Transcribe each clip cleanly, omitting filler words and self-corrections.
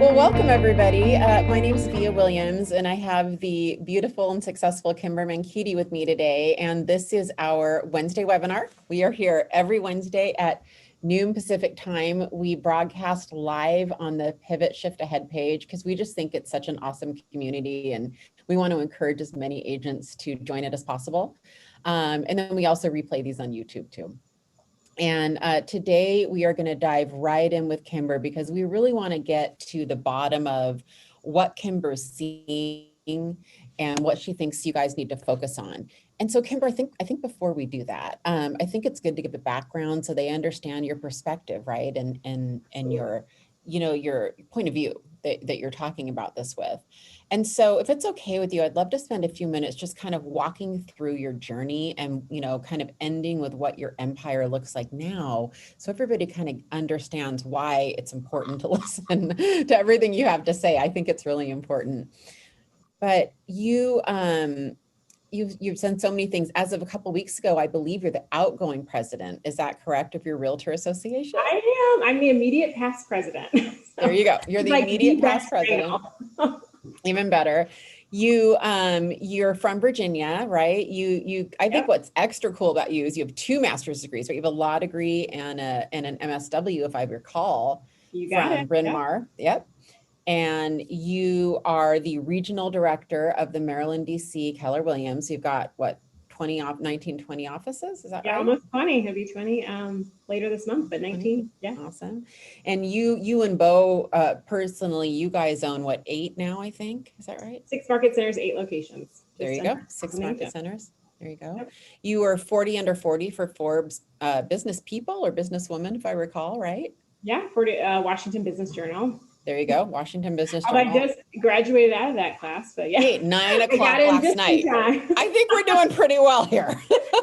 Well, welcome everybody. My name is Vija Williams, and I have the beautiful and successful Kymber Menkiti with me today. And this is our Wednesday webinar. We are here every Wednesday at noon Pacific time. We broadcast live on the Pivot Shift Ahead page because we just think it's such an awesome community, and we want to encourage as many agents to join it as possible. And then we also replay these on YouTube too. And today we are going to dive right in with Kymber because we really want to get to the bottom of what Kymber's seeing and what she thinks you guys need to focus on. And so Kymber, I think before we do that, I think it's good to give a background so they understand your perspective, right? And your, your point of view that you're talking about this with. And so if it's okay with you, I'd love to spend a few minutes just kind of walking through your journey and, kind of ending with what your empire looks like now. So everybody kind of understands why it's important to listen to everything you have to say. I think it's really important. But you've done so many things. As of a couple of weeks ago, I believe you're the outgoing president. Is that correct, of your Realtor Association? I am. I'm the immediate past president. There you go. You're the like immediate past president. Even better. You're from Virginia, right? I think what's extra cool about you is you have 2 master's degrees, right? You have a law degree and an MSW, if I recall, from Bryn Mawr. Yep. And you are the regional director of the Maryland, DC, Keller Williams. You've got what, 19, 20 offices? Is that right? Almost 20. It'll be 20 later this month, but 19. Yeah. Awesome. And you and Bo, personally, you guys own what, 8 now, I think? Is that right? 6 market centers, 8 locations. There you go. 6 market centers. There you go. Yep. You were 40 under 40 for Forbes business people or businesswoman, if I recall, right? Yeah, 40 Washington Business Journal. There you go, Washington Business Journal. I just graduated out of that class, but yeah. Hey, 9 o'clock last night. I think we're doing pretty well here.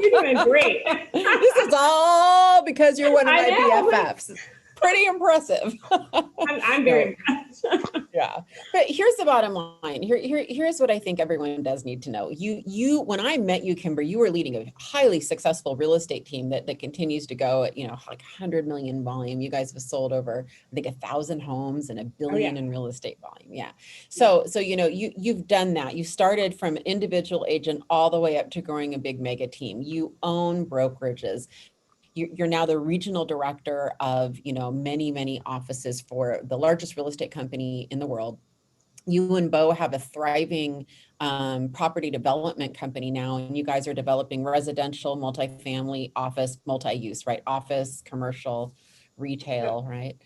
You're doing great. This is all because you're one of my BFFs. Pretty impressive. I'm very impressed. Yeah, but here's the bottom line. Here's what I think everyone does need to know. You when I met you, Kymber, you were leading a highly successful real estate team that continues to go at, like 100 million volume. You guys have sold over, I think, 1,000 homes and $1 billion in real estate volume. Yeah. So you've done that. You started from an individual agent all the way up to growing a big mega team. You own brokerages. You're now the regional director of, many offices for the largest real estate company in the world. You and Bo have a thriving property development company now, and you guys are developing residential, multifamily, office, multi-use, right? Office, commercial, retail, right?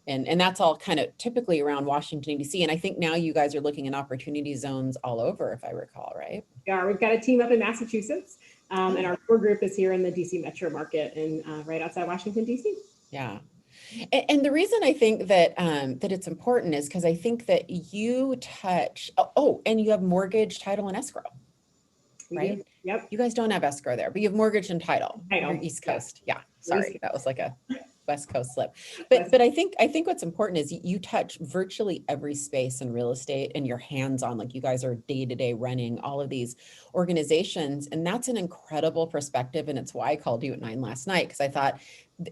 And that's all kind of typically around Washington, D.C. And I think now you guys are looking at opportunity zones all over, if I recall, right? Yeah, we've got a team up in Massachusetts. And our core group is here in the DC metro market and right outside Washington, DC. Yeah. And the reason I think that that it's important is because I think that you touch, and you have mortgage, title, and escrow, right? Yep. You guys don't have escrow there, but you have mortgage and title. You're East Coast. Yeah. Sorry, that was like a West Coast slip. But I think what's important is you touch virtually every space in real estate, and you're hands-on, like you guys are day-to-day running all of these organizations. And that's an incredible perspective. And it's why I called you at 9 last night, because I thought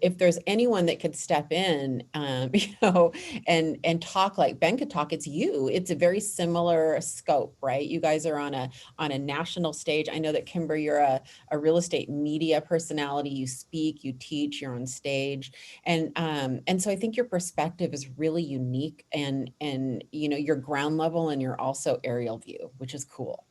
if there's anyone that could step in, and talk like Ben could talk, it's you. It's a very similar scope, right? You guys are on a national stage. I know that Kymber, you're a real estate media personality. You speak, you teach, you're on stage. And so I think your perspective is really unique, and you're ground level, and you're also aerial view, which is cool.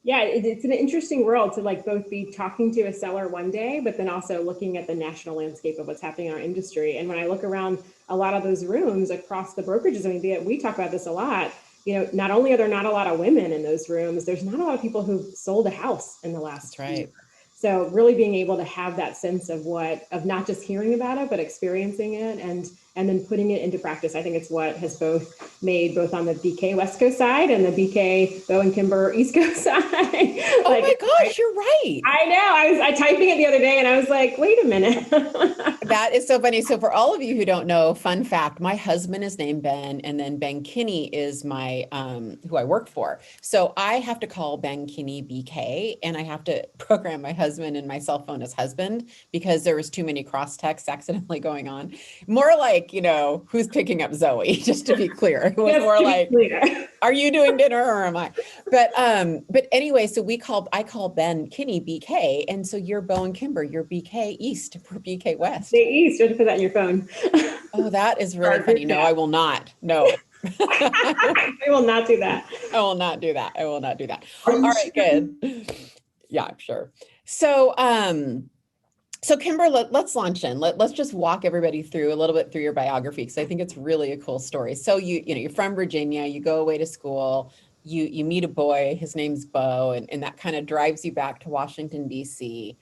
Yeah, it's an interesting world to both be talking to a seller one day, but then also looking at the national landscape of what's happening in our industry. And when I look around a lot of those rooms across the brokerages, I mean, we talk about this a lot. Not only are there not a lot of women in those rooms, there's not a lot of people who've sold a house in the last year. So really being able to have that sense of not just hearing about it, but experiencing it and then putting it into practice. I think it's what has made both on the BK West Coast side and the BK Bo and Kymber East Coast side. Oh my gosh, you're right. I know. I was typing it the other day and I was like, wait a minute. That is so funny. So for all of you who don't know, fun fact, my husband is named Ben, and then Ben Kinney is my who I work for. So I have to call Ben Kinney BK, and I have to program my husband and my cell phone as husband because there was too many cross texts accidentally going on. More like like, who's picking up Zoe, just to be clear. It was Just more to be like, clear. are you doing dinner or am I? But anyway, so I call Ben Kinney BK. And so you're Bo and Kymber, you're BK East for BK West. Stay East, or to put that in your phone. Oh, that is really funny. No, I will not. No. I will not do that. I will not do that. I will not do that. All right, good. Yeah, I'm sure. So, so Kymber, let's launch in. Let's just walk everybody through a little bit through your biography, because I think it's really a cool story. So you're from Virginia, you go away to school, you meet a boy, his name's Bo, and that kind of drives you back to Washington, D.C.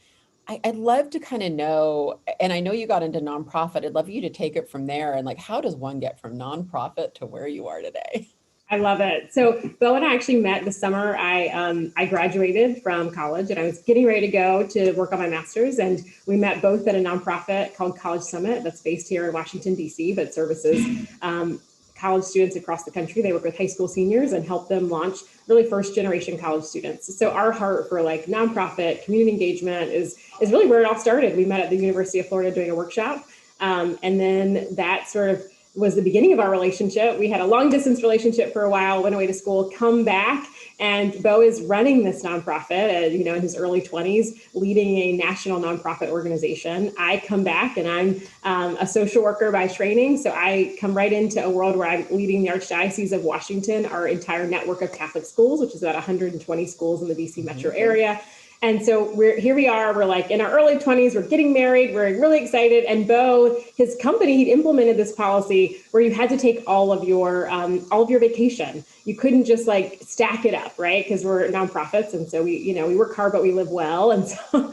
I'd love to kind of know, and I know you got into nonprofit. I'd love you to take it from there. And like, how does one get from nonprofit to where you are today? I love it. So Bo and I actually met the summer I graduated from college, and I was getting ready to go to work on my master's. And we met both at a nonprofit called College Summit that's based here in Washington, D.C., but services college students across the country. They work with high school seniors and help them launch really first generation college students. So our heart for like nonprofit community engagement is really where it all started. We met at the University of Florida doing a workshop. And then that sort of was the beginning of our relationship. We had a long distance relationship for a while, went away to school, come back, and Bo is running this nonprofit, in his early 20s, leading a national nonprofit organization. I come back and I'm a social worker by training. So I come right into a world where I'm leading the Archdiocese of Washington, our entire network of Catholic schools, which is about 120 schools in the DC metro area. And so we are, we're like in our early 20s, we're getting married, we're really excited. And Bo, his company, he'd implemented this policy where you had to take all of your vacation. You couldn't just like stack it up, right? Because we're nonprofits. And so we work hard, but we live well. And so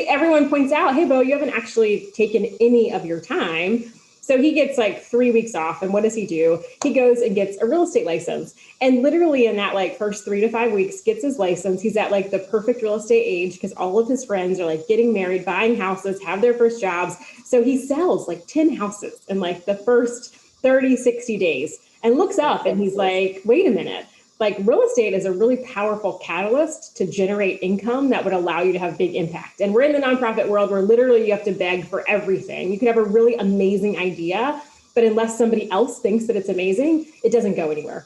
everyone points out, hey, Bo, you haven't actually taken any of your time. So he gets like 3 weeks off. And what does he do? He goes and gets a real estate license. And literally in that like first 3 to 5 weeks, gets his license. He's at like the perfect real estate age because all of his friends are like getting married, buying houses, have their first jobs. So he sells like 10 houses in like the first 30, 60 days and looks up and he's like, wait a minute. Like real estate is a really powerful catalyst to generate income that would allow you to have big impact. And we're in the nonprofit world where literally you have to beg for everything. You could have a really amazing idea, but unless somebody else thinks that it's amazing, it doesn't go anywhere.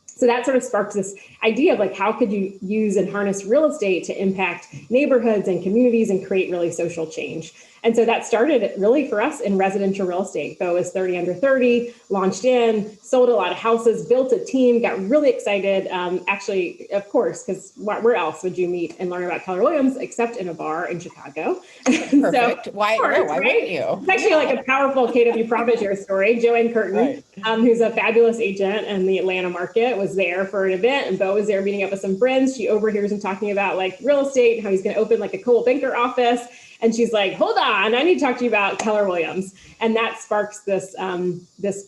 So that sort of sparks this idea of like, how could you use and harness real estate to impact neighborhoods and communities and create really social change? And so that started really for us in residential real estate. Bo was 30 under 30, launched in, sold a lot of houses, built a team, got really excited. Actually, of course, because where else would you meet and learn about Keller Williams except in a bar in Chicago? Perfect. So, why right? wouldn't you? It's actually like a powerful KW profit share story. Joanne Curtin, Right. Who's a fabulous agent in the Atlanta market, was there for an event, and Bo was there meeting up with some friends. She overhears him talking about like real estate and how he's going to open like a Coldwell Banker office. And she's like, hold on, I need to talk to you about Keller Williams. And that sparks this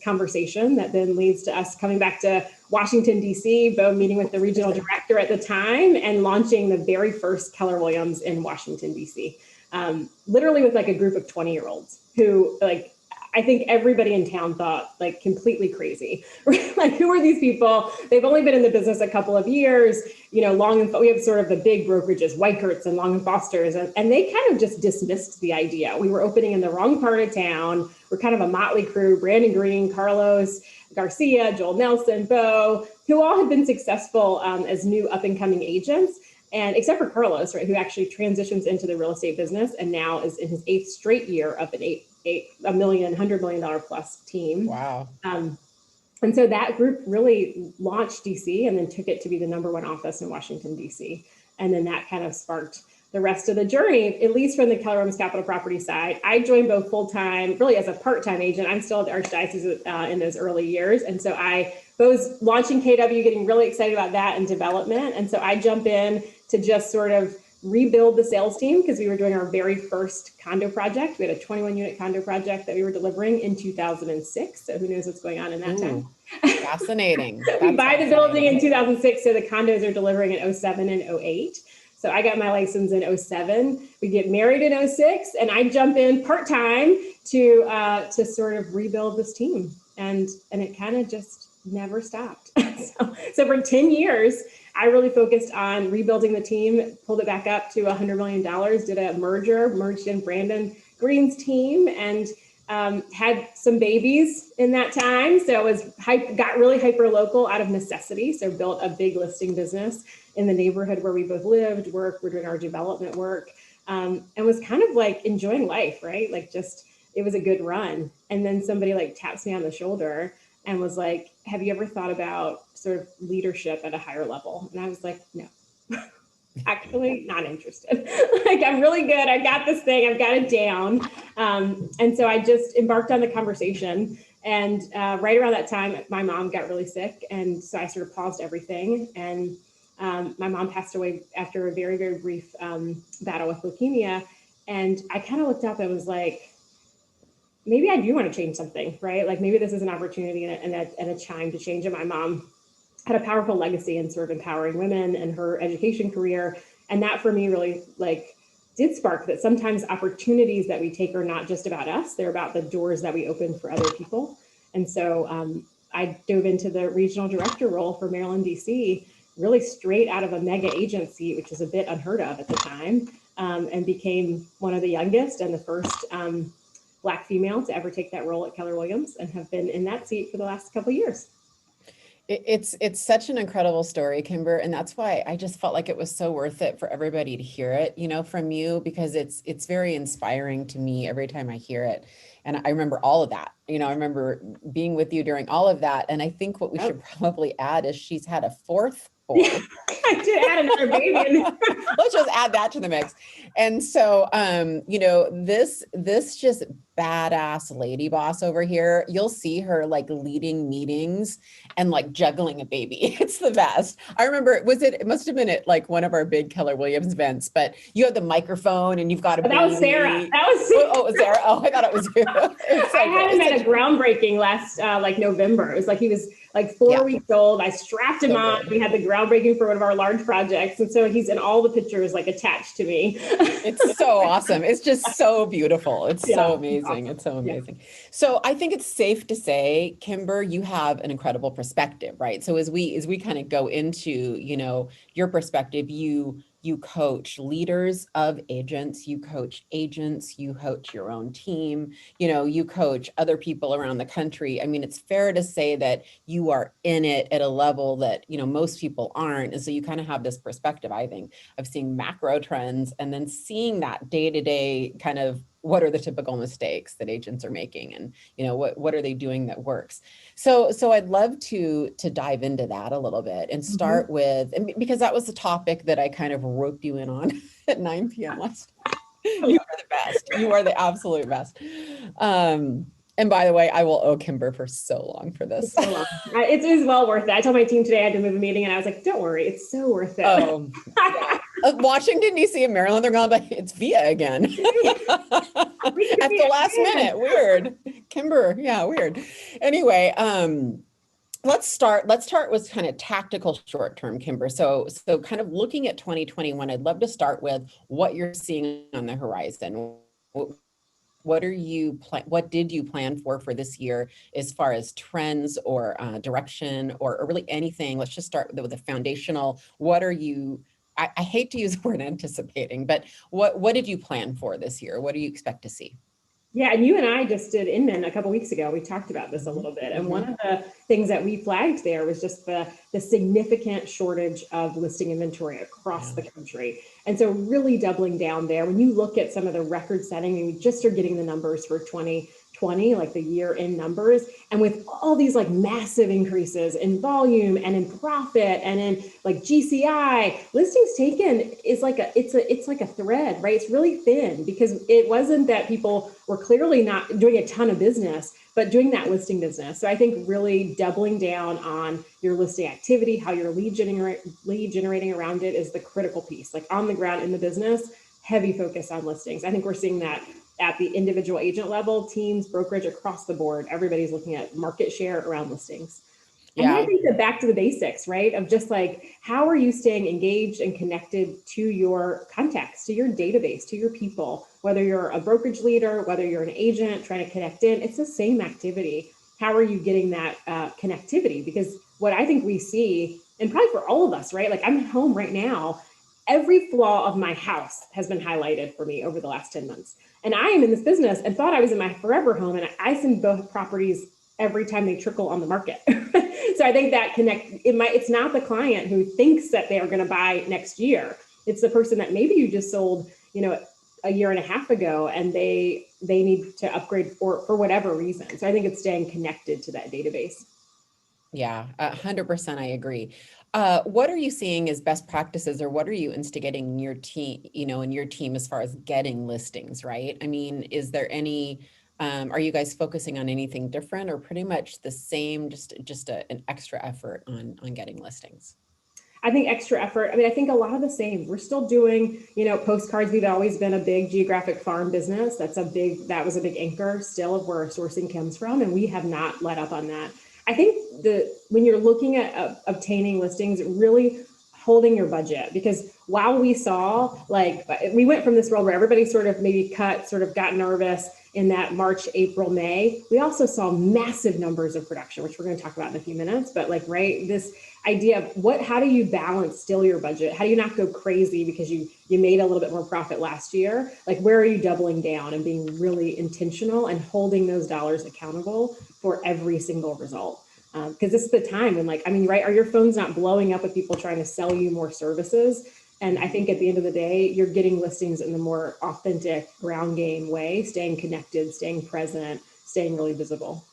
conversation that then leads to us coming back to Washington, D.C., Bo meeting with the regional director at the time and launching the very first Keller Williams in Washington, D.C., literally with like a group of 20-year-olds who like, I think everybody in town thought like completely crazy. Like, who are these people? They've only been in the business a couple of years, we have sort of the big brokerages, Weichert's and Long and Foster's, and they kind of just dismissed the idea. We were opening in the wrong part of town. We're kind of a motley crew, Brandon Green, Carlos Garcia, Joel Nelson, Bo, who all had been successful as new up and coming agents. And except for Carlos, right, who actually transitions into the real estate business and now is in his 8th straight year of an $100 million plus team. Wow. And so that group really launched DC and then took it to be the #1 office in Washington, DC. And then that kind of sparked the rest of the journey, at least from the Keller Williams Capital Property side. I joined both full-time, really as a part-time agent. I'm still at the Archdiocese in those early years. And so I was launching KW, getting really excited about that and development. And so I jump in to just sort of rebuild the sales team because we were doing our very first condo project. We had a 21-unit condo project that we were delivering in 2006. So who knows what's going on in that time. Fascinating. We buy the building in 2006, so the condos are delivering in 07 and 08. So I got my license in 07. We get married in 06, and I jump in part-time to sort of rebuild this team. And it kind of just never stopped. So for 10 years, I really focused on rebuilding the team, pulled it back up to $100 million, did a merged in Brandon Green's team, and Had some babies in that time. So got really hyper local out of necessity. So built a big listing business in the neighborhood where we both lived, we're doing our development work, and was kind of like enjoying life, right? Like it was a good run. And then somebody like taps me on the shoulder and was like, have you ever thought about sort of leadership at a higher level? And I was like, no. Actually not interested. Like, I'm really good. I got this thing. I've got it down. And so I just embarked on the conversation. And right around that time, my mom got really sick. And so I sort of paused everything. And my mom passed away after a very, very brief battle with leukemia. And I kind of looked up and was like, maybe I do want to change something, right? Like maybe this is an opportunity and a chime to change it. My mom had a powerful legacy in sort of empowering women and her education career. And that for me really did spark that sometimes opportunities that we take are not just about us, they're about the doors that we open for other people. And so I dove into the regional director role for Maryland, DC, really straight out of a mega agency, which is a bit unheard of at the time, and became one of the youngest and the first Black female to ever take that role at Keller Williams, and have been in that seat for the last couple of years. It's such an incredible story, Kymber, and that's why I just felt like it was so worth it for everybody to hear it, from you, because it's very inspiring to me every time I hear it. And I remember all of that. I remember being with you during all of that. And I think what we should probably add is she's had a fourth boy. Yeah, I did add another baby. Let's just add that to the mix. And so, this just badass lady boss over here, you'll see her like leading meetings and like juggling a baby. It's the best. I remember, it must have been at like one of our big Keller Williams events, but you have the microphone and you've got a baby. That was Sarah. Oh, it was Sarah. Oh, I thought it was you. I had him at a groundbreaking last November. It was like he was like 4 weeks old. I strapped him on. We had the groundbreaking for one of our large projects. And so he's in all the pictures like attached to me. It's so awesome. It's just so beautiful. It's so amazing. Awesome. It's so amazing. Yeah. So I think it's safe to say, Kymber, you have an incredible perspective, right? So as we kind of go into, your perspective, you coach leaders of agents, you coach agents, you coach your own team, you coach other people around the country. I mean, it's fair to say that you are in it at a level that, most people aren't. And so you kind of have this perspective, I think, of seeing macro trends and then seeing that day-to-day kind of what are the typical mistakes that agents are making, and what are they doing that works. So I'd love to dive into that a little bit and start with, and because that was the topic that I kind of roped you in on at 9 p.m. last night. You are the best. You are the absolute best. And by the way, I will owe Kymber for so long for this. It is well worth it. I told my team today I had to move a meeting and I was like, don't worry, it's so worth it. Oh, yeah. Washington, D.C. and Maryland, they're going to be like, it's Vija again. At the last minute. Weird. Kymber. Yeah, weird. Anyway, let's start with kind of tactical short-term, Kymber. So kind of looking at 2021, I'd love to start with what you're seeing on the horizon. What did you plan for this year as far as trends or direction or really anything? Let's just start with the foundational. What are you, I hate to use the word anticipating, but what did you plan for this year? What do you expect to see? Yeah, and you and I just did Inman a couple of weeks ago. We talked about this a little bit. And one of the things that we flagged there was just the significant shortage of listing inventory across the country. And so really doubling down there. When you look at some of the record setting, and we just are getting the numbers for 2020, like the year in numbers, and with all these like massive increases in volume and in profit and in like GCI, listings taken is like it's like a thread, right? It's really thin because it wasn't that people were clearly not doing a ton of business, but doing that listing business. So I think really doubling down on your listing activity, how you're lead generating around it is the critical piece. Like on the ground in the business, heavy focus on listings. I think we're seeing that at the individual agent level, teams, brokerage, across the board. Everybody's looking at market share around listings. And then I think that back to the basics, right? Of just like, how are you staying engaged and connected to your contacts, to your database, to your people, whether you're a brokerage leader, whether you're an agent trying to connect in, it's the same activity. How are you getting that connectivity? Because what I think we see, and probably for all of us, right? Like I'm at home right now, every flaw of my house has been highlighted for me over the last 10 months. And I am in this business and thought I was in my forever home, and I send both properties every time they trickle on the market. So I think that it's not the client who thinks that they are going to buy next year. It's the person that maybe you just sold, a year and a half ago, and they need to upgrade for whatever reason. So I think it's staying connected to that database. Yeah, 100%. I agree. What are you seeing as best practices, or what are you instigating in your team, as far as getting listings, right? I mean, is there any, are you guys focusing on anything different, or pretty much the same, just an extra effort on getting listings? I think extra effort. I mean, I think a lot of the same. We're still doing, postcards. We've always been a big geographic farm business. That was a big anchor still of where our sourcing comes from. And we have not let up on that. I think when you're looking at obtaining listings, really holding your budget, because while we saw, we went from this world where everybody sort of maybe got nervous in that March, April, May, we also saw massive numbers of production, which we're going to talk about in a few minutes. But this idea of how do you balance still your budget? How do you not go crazy because you made a little bit more profit last year? Where are you doubling down and being really intentional and holding those dollars accountable for every single result? Because this is the time when, right? Are your phones not blowing up with people trying to sell you more services? And I think at the end of the day, you're getting listings in the more authentic ground game way, staying connected, staying present, staying really visible.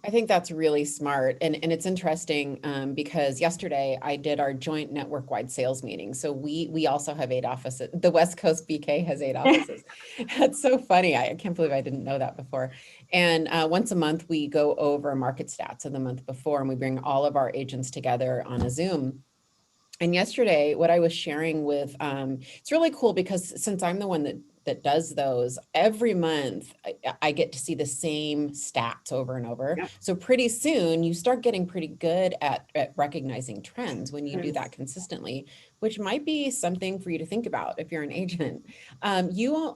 I think that's really smart. And it's interesting because yesterday I did our joint network-wide sales meeting. So we also have 8 offices. The West Coast BK has 8 offices. That's so funny. I can't believe I didn't know that before. And once a month, we go over market stats of the month before, and we bring all of our agents together on a Zoom. And yesterday, what I was sharing with, it's really cool because since I'm the one that does those, every month I get to see the same stats over and over. Yep. So pretty soon you start getting pretty good at recognizing trends when you do that consistently, which might be something for you to think about if you're an agent. I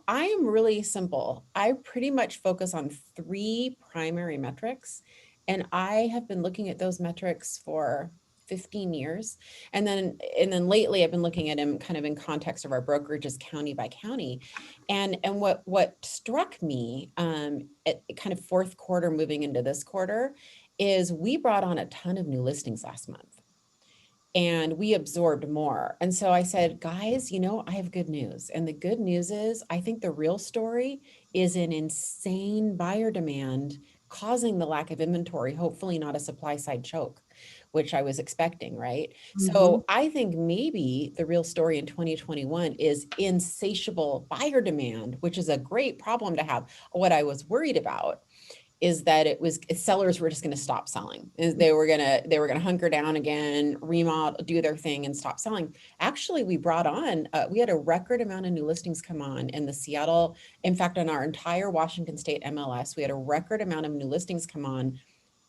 am really simple. I pretty much focus on 3 primary metrics, and I have been looking at those metrics for 15 years. And then lately I've been looking at them kind of in context of our brokerages county by county. And what struck me at kind of fourth quarter moving into this quarter is we brought on a ton of new listings last month, and we absorbed more. And so I said, guys, I have good news. And the good news is I think the real story is an insane buyer demand causing the lack of inventory, hopefully not a supply side choke, which I was expecting, right? Mm-hmm. So I think maybe the real story in 2021 is insatiable buyer demand, which is a great problem to have. What I was worried about is that sellers were just going to stop selling. They were going to hunker down again, remodel, do their thing, and stop selling. Actually, we had a record amount of new listings come on in the Seattle. In fact, on our entire Washington State MLS, we had a record amount of new listings come on,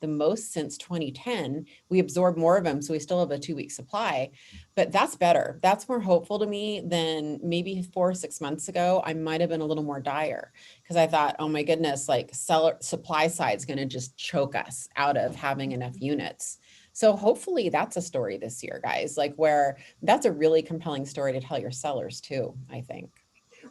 the most since 2010. We absorbed more of them, so we still have a 2-week supply, but that's better. That's more hopeful to me than maybe 4 or 6 months ago. I might have been a little more dire because I thought, oh my goodness, supply side's going to just choke us out of having enough units. So hopefully that's a story this year, guys, where that's a really compelling story to tell your sellers too, I think.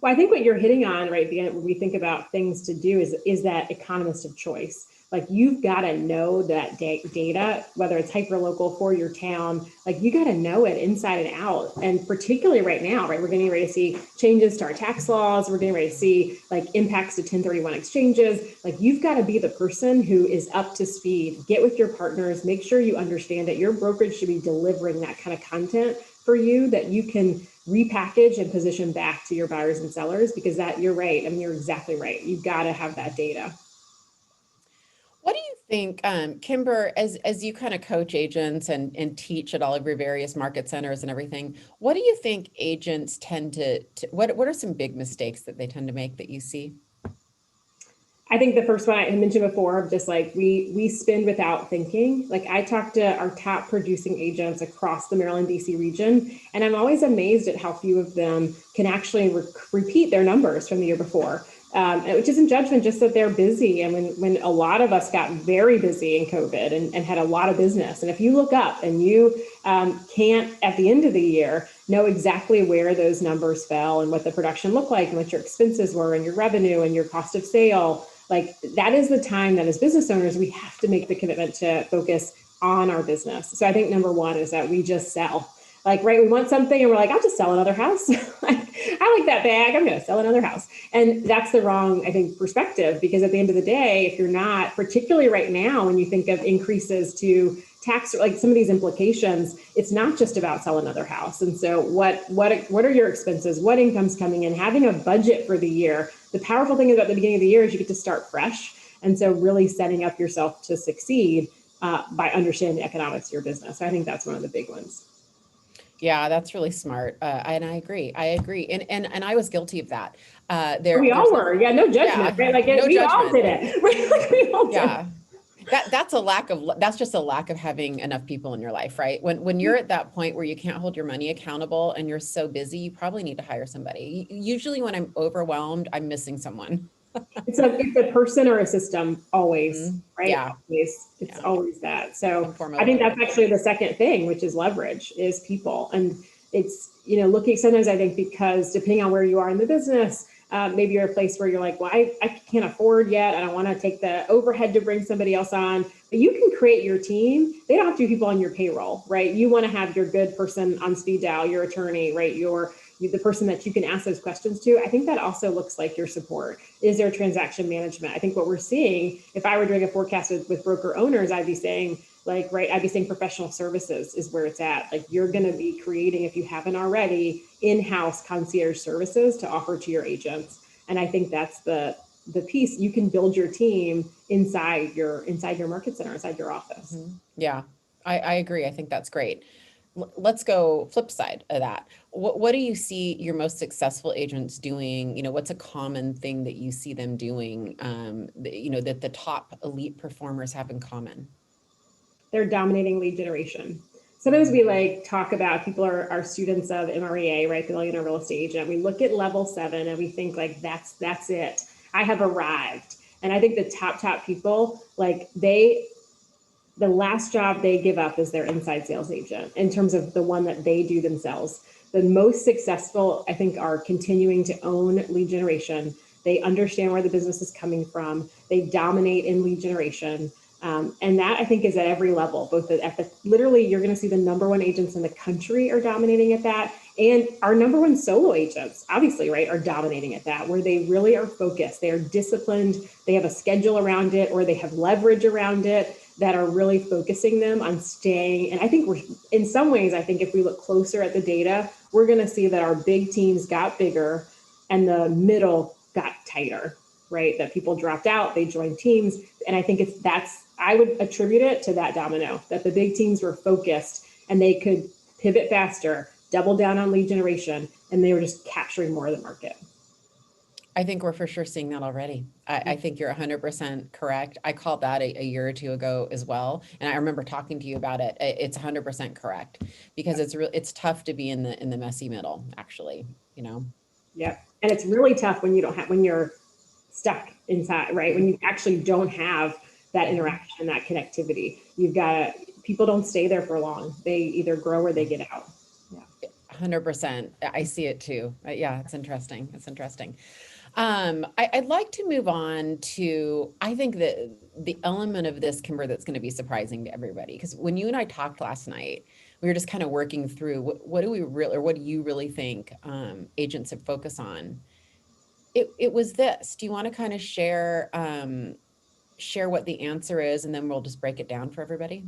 Well, I think what you're hitting on right at the end when we think about things to do is that economist of choice. You've got to know that data, whether it's hyperlocal for your town, you got to know it inside and out. And particularly right now, right, we're getting ready to see changes to our tax laws. We're getting ready to see impacts to 1031 exchanges. You've got to be the person who is up to speed. Get with your partners, make sure you understand that your brokerage should be delivering that kind of content for you that you can repackage and position back to your buyers and sellers, because you're right. I mean, you're exactly right. You've got to have that data. What do you think, Kymber, as you kind of coach agents and teach at all of your various market centers and everything, what do you think agents tend to what are some big mistakes that they tend to make that you see? I think the first one I mentioned before, just we spend without thinking. I talk to our top producing agents across the Maryland, DC region, and I'm always amazed at how few of them can actually repeat their numbers from the year before. which isn't judgment, just that they're busy. And when a lot of us got very busy in COVID and had a lot of business, and if you look up and you can't at the end of the year know exactly where those numbers fell and what the production looked like and what your expenses were and your revenue and your cost of sale, like that is the time that as business owners, we have to make the commitment to focus on our business. So I think number one is that we just sell. Like, right, we want something and we're like, I'll just sell another house. I like that bag, I'm going to sell another house. And that's the wrong, I think, perspective, because at the end of the day, if you're not, particularly right now, when you think of increases to tax, like some of these implications, it's not just about sell another house. And so what are your expenses? What income's coming in? Having a budget for the year. The powerful thing about the beginning of the year is you get to start fresh. And so really setting up yourself to succeed by understanding the economics of your business. So I think that's one of the big ones. Yeah, that's really smart. And I agree. And I was guilty of that. We all were. Yeah, no judgment, right? Like no we judgment. all did it. Right? Like we all did. Yeah. That's just a lack of having enough people in your life, right? When you're at that point where you can't hold your money accountable and you're so busy, you probably need to hire somebody. Usually when I'm overwhelmed, I'm missing someone. It's a person or a system always, right? Yeah. Always. It's always that. So Form I think leverage. that's actually the second thing, which is leverage, is people. And it's, looking sometimes, I think, because depending on where you are in the business, maybe you're a place where you're like, well, I can't afford yet. I don't want to take the overhead to bring somebody else on. But you can create your team. They don't have to be people on your payroll, right? You want to have your good person on speed dial, your attorney, right? The person that you can ask those questions to. I think that also looks like your support. Is there transaction management? I think what we're seeing, if I were doing a forecast with broker owners, I'd be saying professional services is where it's at. Like you're going to be creating, if you haven't already, in-house concierge services to offer to your agents. And I think that's the piece. You can build your team inside your market center, inside your office. Mm-hmm. Yeah, I agree. I think that's great. Let's go flip side of that. What do you see your most successful agents doing? What's a common thing that you see them doing, that the top elite performers have in common? They're dominating lead generation. Sometimes we talk about people are students of MREA, right? The Millionaire Real Estate Agent. We look at level 7 and we think that's it. I have arrived. And I think the top people, the last job they give up is their inside sales agent in terms of the one that they do themselves. The most successful, I think, are continuing to own lead generation. They understand where the business is coming from. They dominate in lead generation. And that I think is at every level, literally you're going to see the number one agents in the country are dominating at that. And our number one solo agents, obviously, right, are dominating at that, where they really are focused. They are disciplined. They have a schedule around it, or they have leverage around it that are really focusing them on staying. And I think in some ways, I think if we look closer at the data, we're going to see that our big teams got bigger and the middle got tighter, right? That people dropped out, they joined teams. And I think I would attribute it to that domino, that the big teams were focused and they could pivot faster, double down on lead generation, and they were just capturing more of the market. I think we're for sure seeing that already. I think you're 100% correct. I called that a year or two ago as well. And I remember talking to you about it. It's 100% correct, because it's tough to be in the messy middle, actually, Yeah. And it's really tough when you're stuck inside, right? When you actually don't have that interaction, that connectivity. People don't stay there for long. They either grow or they get out. Yeah. 100%. I see it too. Yeah, it's interesting. I'd like to move on to, I think that the element of this, Kymber, that's going to be surprising to everybody, because when you and I talked last night, we were just kind of working through what do you really think agents should focus on? It was this. Do you want to kind of share what the answer is, and then we'll just break it down for everybody?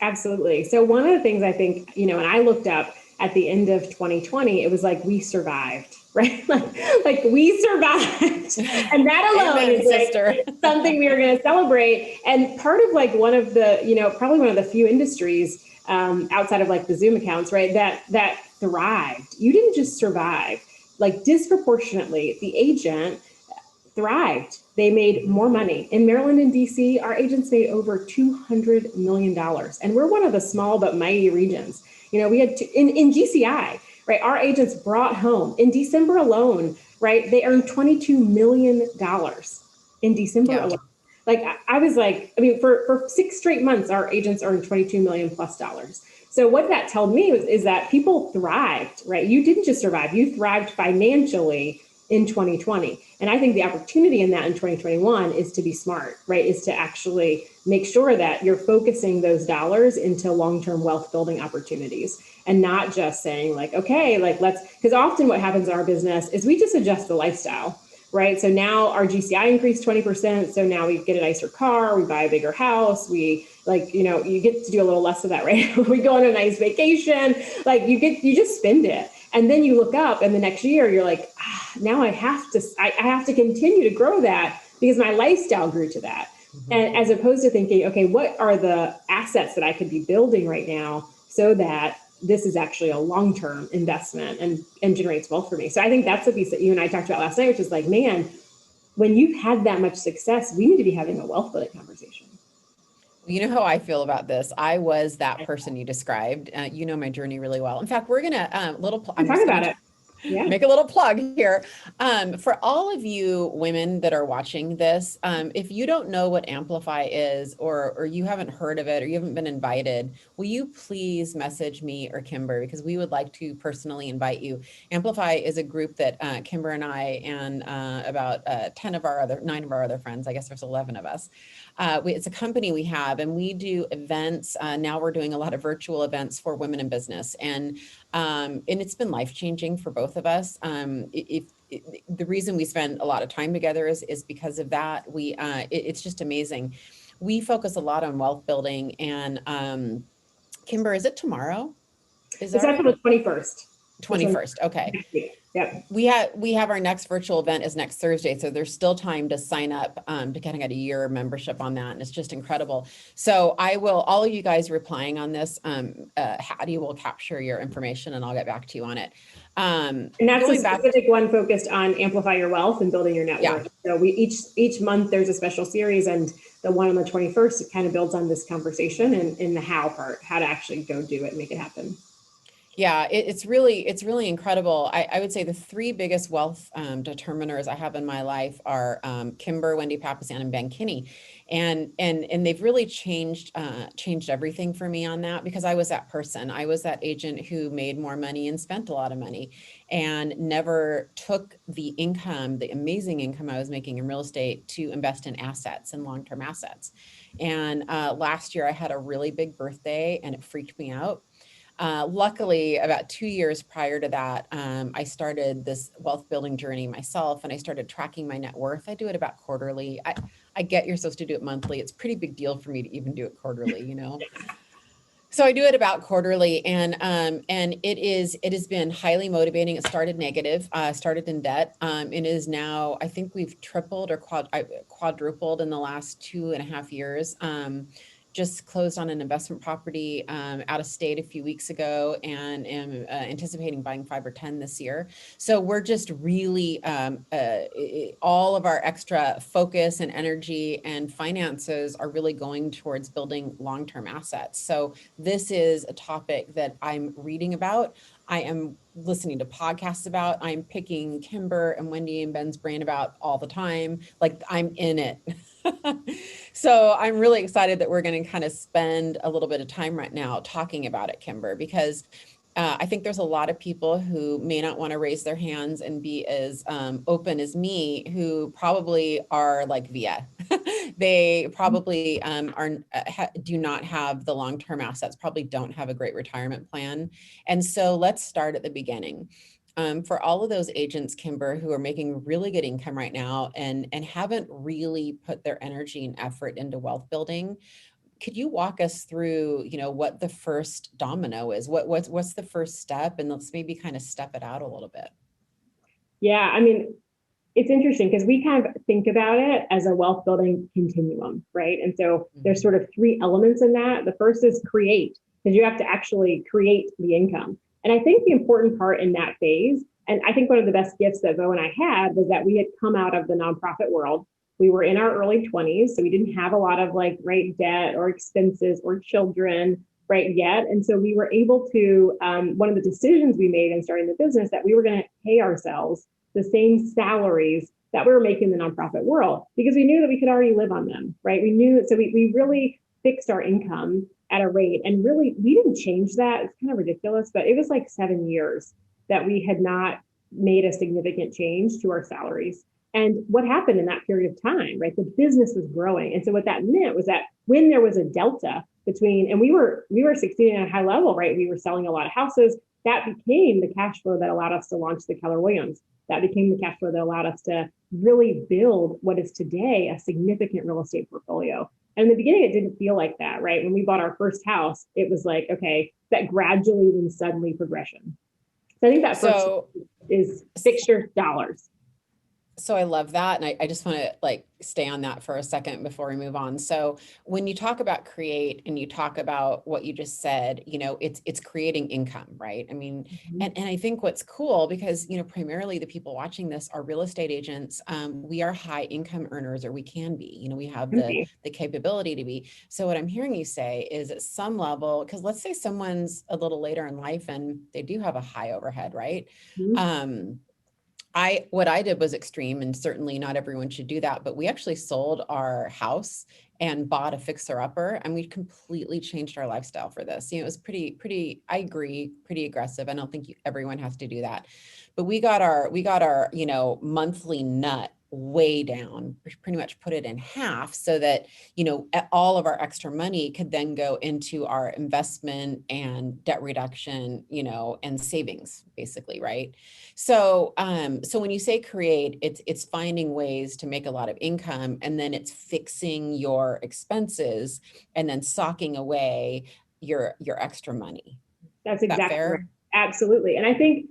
Absolutely. So one of the things I think, when I looked up at the end of 2020, it was like, we survived, right? like we survived. And that alone Amen, is sister. Something we are going to celebrate. And part of one of the, probably one of the few industries outside of the Zoom accounts, right, that thrived. You didn't just survive, disproportionately, the agent thrived. They made more money. In Maryland and DC, our agents made over $200 million. And we're one of the small but mighty regions. We had in GCI, right? Our agents brought home in December alone, right? They earned $22 million in December alone. Like I was like, I mean, for 6 straight months, our agents earned $22 million plus dollars. So what that told me is that people thrived, right? You didn't just survive, you thrived financially in 2020. And I think the opportunity in that in 2021 is to be smart, right? Is to actually make sure that you're focusing those dollars into long-term wealth building opportunities and not just saying like, okay, like because often what happens in our business is we just adjust the lifestyle, right? So now our GCI increased 20%. So now we get a nicer car, we buy a bigger house, we you get to do a little less of that, right? We go on a nice vacation, like you just spend it. And then you look up and the next year you're like, now I have to continue to grow that because my lifestyle grew to that. Mm-hmm. And as opposed to thinking, okay, what are the assets that I could be building right now so that this is actually a long-term investment and generates wealth for me. So I think that's the piece that you and I talked about last night, which is like, man, when you've had that much success, we need to be having a wealth building conversation. You know how I feel about this. I was that person you described. You know my journey really well. In fact, we're going to talk about it. Yeah. Make a little plug here. For all of you women that are watching this, if you don't know what Amplify is, or you haven't heard of it, or you haven't been invited, will you please message me or Kymber, because we would like to personally invite you. Amplify is a group that Kymber and I and about 9 of our other friends, I guess there's 11 of us. It's a company we have, and we do events. Now we're doing a lot of virtual events for women in business, and it's been life-changing for both of us. The reason we spend a lot of time together is because of that. It's just amazing. We focus a lot on wealth building, and Kymber, is it tomorrow? It's actually the 21st. 21st. Okay. Yep. We have our next virtual event is next Thursday. So there's still time to sign up to kind of get a year membership on that. And it's just incredible. So all of you guys replying on this, Hattie will capture your information and I'll get back to you on it. And that's a specific one focused on amplify your wealth and building your network. Yeah. So we each month there's a special series, and the one on the 21st, it kind of builds on this conversation and in the how part, how to actually go do it and make it happen. Yeah, it's really incredible. I would say the 3 biggest wealth determiners I have in my life are Kymber, Wendy Papasan, and Ben Kinney, and they've really changed everything for me on that, because I was that person. I was that agent who made more money and spent a lot of money, and never took the income, the amazing income I was making in real estate, to invest in assets and long-term assets. And last year I had a really big birthday, and it freaked me out. Luckily, about 2 years prior to that, I started this wealth building journey myself, and I started tracking my net worth. I do it about quarterly. I get you're supposed to do it monthly. It's a pretty big deal for me to even do it quarterly, you know? So I do it about quarterly, and it has been highly motivating. It started negative, started in debt, and is now, I think we've tripled or quadrupled in the last 2.5 years. Just closed on an investment property out of state a few weeks ago, and am anticipating buying 5 or 10 this year. So we're just really, all of our extra focus and energy and finances are really going towards building long-term assets. So this is a topic that I'm reading about. I am listening to podcasts about. I'm picking Kymber and Wendy and Ben's brain about all the time. Like, I'm in it. So I'm really excited that we're going to kind of spend a little bit of time right now talking about it, Kymber, because I think there's a lot of people who may not want to raise their hands and be as open as me, who probably are like Vija. They probably do not have the long-term assets, probably don't have a great retirement plan. And so let's start at the beginning. For all of those agents, Kymber, who are making really good income right now and haven't really put their energy and effort into wealth building, could you walk us through, what the first domino is? What's the first step? And let's maybe kind of step it out a little bit. Yeah, I mean, it's interesting because we kind of think about it as a wealth building continuum, right? And so there's sort of 3 elements in that. The first is create, because you have to actually create the income. And I think the important part in that phase, and I think one of the best gifts that Bo and I had, was that we had come out of the nonprofit world. We were in our early 20s, so we didn't have a lot of debt or expenses or children yet. And so we were able to, one of the decisions we made in starting the business, that we were going to pay ourselves the same salaries that we were making in the nonprofit world, because we knew that we could already live on them, right? We knew, so we really fixed our income at a rate, and really we didn't change that. It's kind of ridiculous, but it was like 7 years that we had not made a significant change to our salaries. And what happened in that period of time, right? The business was growing. And so what that meant was that when there was a delta between, and we were succeeding at a high level, right? We were selling a lot of houses. That became the cash flow that allowed us to launch the Keller Williams. That became the cash flow that allowed us to really build what is today a significant real estate portfolio. And in the beginning, it didn't feel like that, right? When we bought our first house, it was like, okay, that gradually then suddenly progression. So I think that first is fixture dollars. So I love that. And I just want to like stay on that for a second before we move on. So when you talk about create and you talk about what you just said, you know, it's creating income, right? I mean, and I think what's cool, because, you know, primarily the people watching this are real estate agents. We are high income earners, or we can be, you know, we have the capability to be. So what I'm hearing you say is at some level, because let's say someone's a little later in life and they do have a high overhead, right? What I did was extreme, and certainly not everyone should do that, but we actually sold our house and bought a fixer upper, and we completely changed our lifestyle for this. You know, it was pretty, I agree, pretty aggressive. I don't think everyone has to do that, but we got our, you know, monthly nut way down, pretty much put it in half, so that, you know, all of our extra money could then go into our investment and debt reduction, you know, and savings, basically, right? So, so when you say create, it's finding ways to make a lot of income, and then it's fixing your expenses and then socking away your extra money. That's exactly right. Absolutely. And I think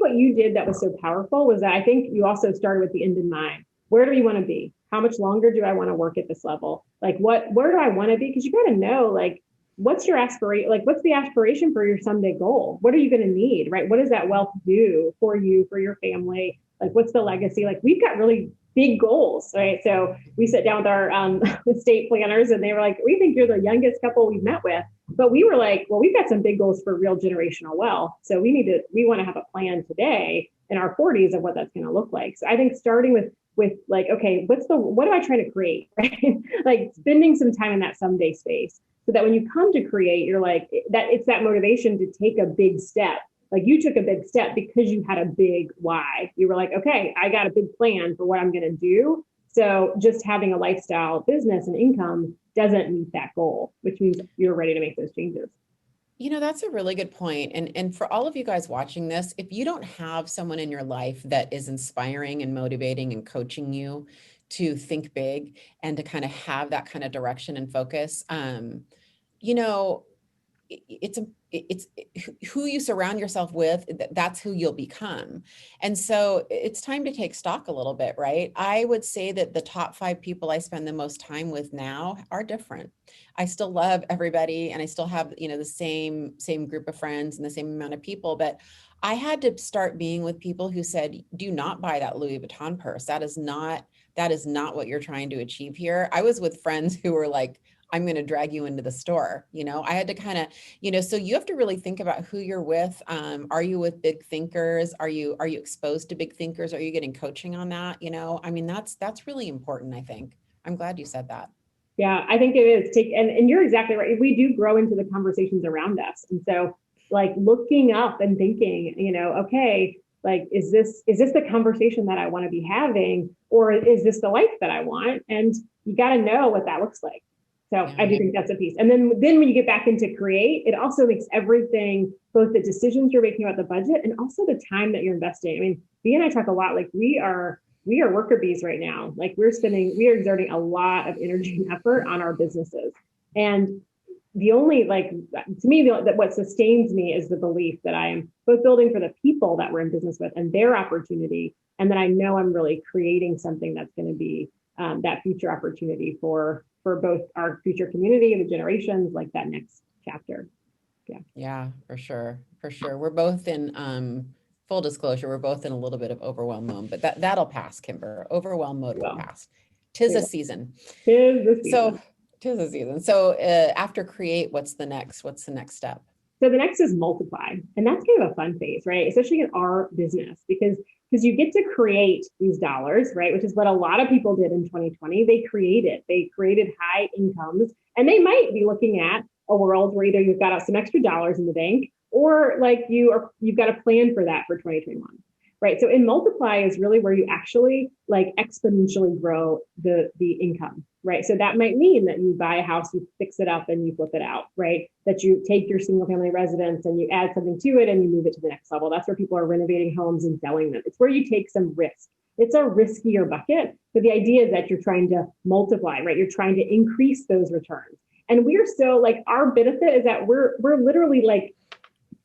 what you did that was so powerful was that I think you also started with the end in mind. Where do you want to be? How much longer do I want to work at this level? Like where do I want to be? Because you got to know, like, what's your aspiration? Like, what's the aspiration for your someday goal? What are you going to need, right? What does that wealth do for you, for your family? Like, what's the legacy? Like, we've got really big goals, right? So we sat down with our estate planners, and they were like, we think you're the youngest couple we've met with. But we were like, well, we've got some big goals for real generational wealth. So we want to have a plan today in our 40s of what that's going to look like. So I think starting with like, okay, what am I trying to create, right? Like spending some time in that someday space, so that when you come to create, you're like, that it's that motivation to take a big step. Like you took a big step because you had a big why. You were like, okay, I got a big plan for what I'm going to do. So just having a lifestyle business and income doesn't meet that goal, which means you're ready to make those changes. You know, that's a really good point. And for all of you guys watching this, if you don't have someone in your life that is inspiring and motivating and coaching you to think big and to kind of have that kind of direction and focus, you know, it's who you surround yourself with, that's who you'll become. And so it's time to take stock a little bit, right? I would say that the top 5 people I spend the most time with now are different. I still love everybody, and I still have, you know, the same group of friends and the same amount of people, but I had to start being with people who said, do not buy that Louis Vuitton purse. That is not what you're trying to achieve here. I was with friends who were like, I'm going to drag you into the store. You know, I had to kind of, you know, so you have to really think about who you're with. Are you with big thinkers? Are you exposed to big thinkers? Are you getting coaching on that? You know, I mean, that's really important, I think. I'm glad you said that. Yeah, I think it is. And you're exactly right. We do grow into the conversations around us. And so like looking up and thinking, you know, okay, like, is this the conversation that I want to be having, or is this the life that I want? And you got to know what that looks like. So yeah, I do think that's a piece. And then when you get back into create, it also makes everything, both the decisions you're making about the budget and also the time that you're investing. I mean, Vija and I talk a lot, like we are worker bees right now. Like we are exerting a lot of energy and effort on our businesses. And the only, like, to me, what sustains me is the belief that I am both building for the people that we're in business with and their opportunity. And then I know I'm really creating something that's going to be that future opportunity for both our future community and the generations, like that next chapter. Yeah, for sure. We're both in full disclosure, we're both in a little bit of overwhelm mode, but that'll pass, Kymber. Overwhelm mode will pass. Tis a season. So after create, what's the next step? So the next is multiply. And that's kind of a fun phase, right? Especially in our business, because because you get to create these dollars, right? Which is what a lot of people did in 2020. They created high incomes, and they might be looking at a world where either you've got some extra dollars in the bank, or like you've got a plan for that for 2021. Right. So in multiply is really where you actually like exponentially grow the income. Right. So that might mean that you buy a house, you fix it up and you flip it out. Right. That you take your single family residence and you add something to it and you move it to the next level. That's where people are renovating homes and selling them. It's where you take some risk. It's a riskier bucket, but the idea is that you're trying to multiply, right? You're trying to increase those returns. And we're so like, our benefit is that we're literally like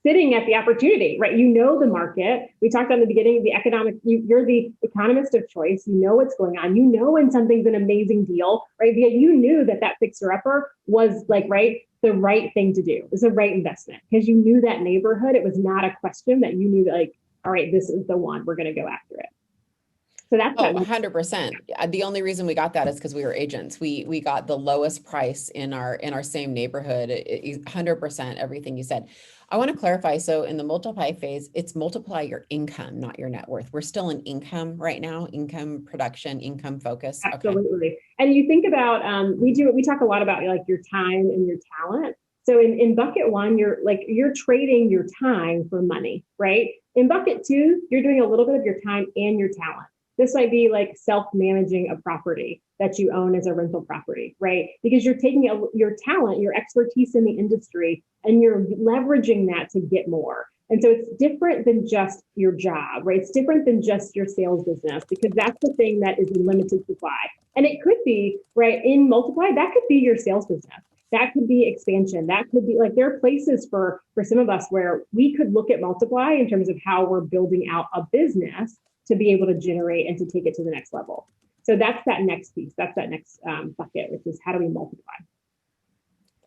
sitting at the opportunity, right? You know the market. We talked in the beginning, the economic, you're the economist of choice. You know what's going on. You know when something's an amazing deal, right? You knew that fixer-upper was like, right, the right thing to do. It was the right investment because you knew that neighborhood. It was not a question that you knew that like, all right, this is the one, we're going to go after it. So that's 100%. The only reason we got that is because we were agents. We got the lowest price in our same neighborhood. 100% everything you said. I want to clarify. So in the multiply phase, it's multiply your income, not your net worth. We're still in income right now, income production, income focus. Absolutely. Okay. And you think about we talk a lot about like your time and your talent. So in bucket one, you're trading your time for money, right? In bucket two, you're doing a little bit of your time and your talent. This might be like self-managing a property that you own as a rental property, right? Because you're taking your talent, your expertise in the industry, and you're leveraging that to get more. And so it's different than just your job, right? It's different than just your sales business because that's the thing that is in limited supply. And it could be, right, in multiply, that could be your sales business. That could be expansion. That could be like, there are places for some of us where we could look at multiply in terms of how we're building out a business to be able to generate and to take it to the next level. So that's that next piece. That's that next bucket, which is how do we multiply?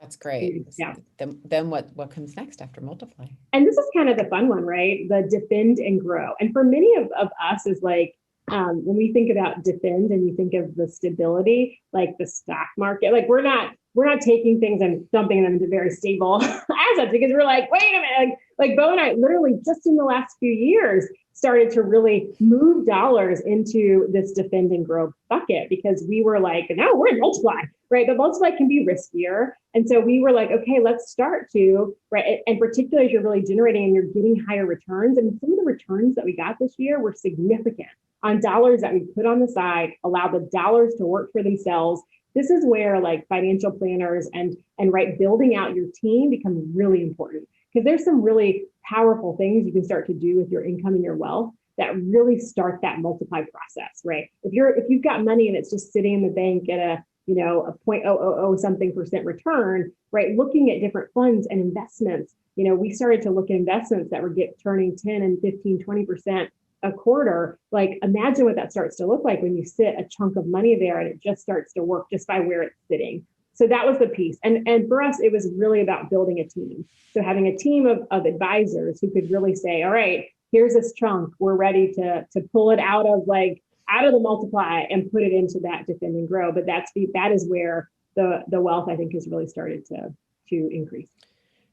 That's great. Yeah. Then what comes next after multiply? And this is kind of the fun one, right? The defend and grow. And for many of us is like, when we think about defend and you think of the stability, like the stock market, like we're not taking things and dumping them into very stable assets because we're like, wait a minute, like Bo and I literally just in the last few years started to really move dollars into this defend and grow bucket because we were like, no, we're in multiply, right? But multiply can be riskier. And so we were like, okay, let's start to, right? And particularly as you're really generating and you're getting higher returns. And some of the returns that we got this year were significant on dollars that we put on the side, allow the dollars to work for themselves. This is where like financial planners and right, building out your team becomes really important because there's some really powerful things you can start to do with your income and your wealth that really start that multiply process, right? If you've got money and it's just sitting in the bank at a 0.000 something percent return, right? Looking at different funds and investments, we started to look at investments that were turning 10 and 15, 20% a quarter. Like imagine what that starts to look like when you sit a chunk of money there and it just starts to work just by where it's sitting. So that was the piece. And for us, it was really about building a team. So having a team of advisors who could really say, all right, here's this chunk. We're ready to pull it out of the multiply and put it into that defend and grow. But that is where the wealth, I think, has really started to increase.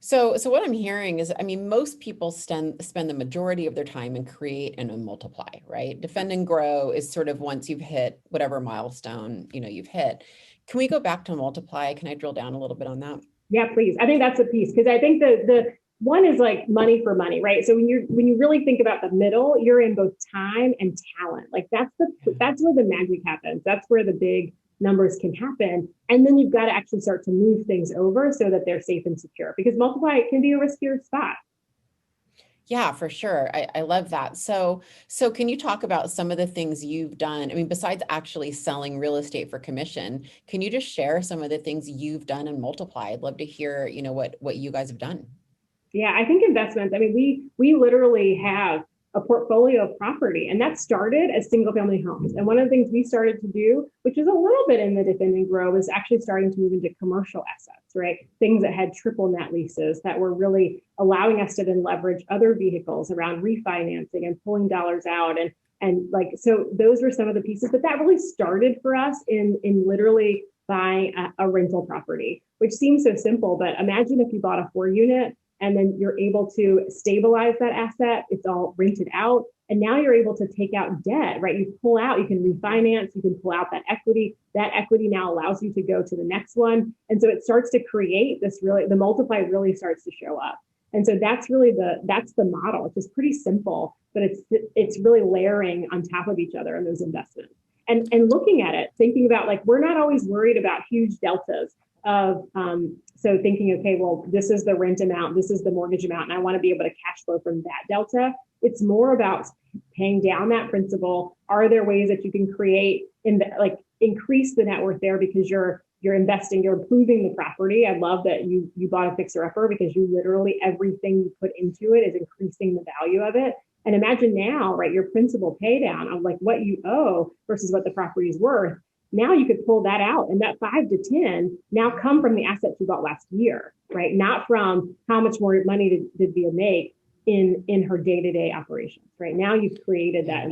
So what I'm hearing is, I mean, most people spend the majority of their time and create and then multiply, right? Defend and grow is sort of once you've hit whatever milestone, you've hit. Can we go back to multiply? Can I drill down a little bit on that? Yeah, please. I think that's a piece because I think the one is like money for money, right? So when you really think about the middle, you're in both time and talent. Like that's where the magic happens. That's where the big numbers can happen. And then you've got to actually start to move things over so that they're safe and secure because multiply can be a riskier spot. Yeah, for sure. I love that. So can you talk about some of the things you've done? I mean, besides actually selling real estate for commission, can you just share some of the things you've done in multiply? I'd love to hear, what you guys have done. Yeah, I think investments. I mean, we literally have a portfolio of property, and that started as single family homes. And one of the things we started to do, which is a little bit in the defend and grow, is actually starting to move into commercial assets, right? Things that had triple net leases that were really allowing us to then leverage other vehicles around refinancing and pulling dollars out. And like, so those were some of the pieces, but that really started for us in literally buying a rental property, which seems so simple, but imagine if you bought a 4-unit and then you're able to stabilize that asset. It's all rented out. And now you're able to take out debt, right? You pull out, you can refinance, you can pull out that equity. That equity now allows you to go to the next one. And so it starts to create this really, the multiply really starts to show up. And so that's really that's the model. It's just pretty simple, but it's really layering on top of each other in those investments. And looking at it, thinking about like, we're not always worried about huge deltas of, so thinking, okay, well, this is the rent amount, this is the mortgage amount, and I want to be able to cash flow from that delta. It's more about paying down that principal. Are there ways that you can create like increase the net worth there because you're investing, you're improving the property. I love that you bought a fixer upper because you literally everything you put into it is increasing the value of it. And imagine now, right, your principal pay down of like what you owe versus what the property is worth. Now you could pull that out, and that 5 to 10 now come from the assets you bought last year, right? Not from how much more money did Via make in her day-to-day operations, right? Now you've created that.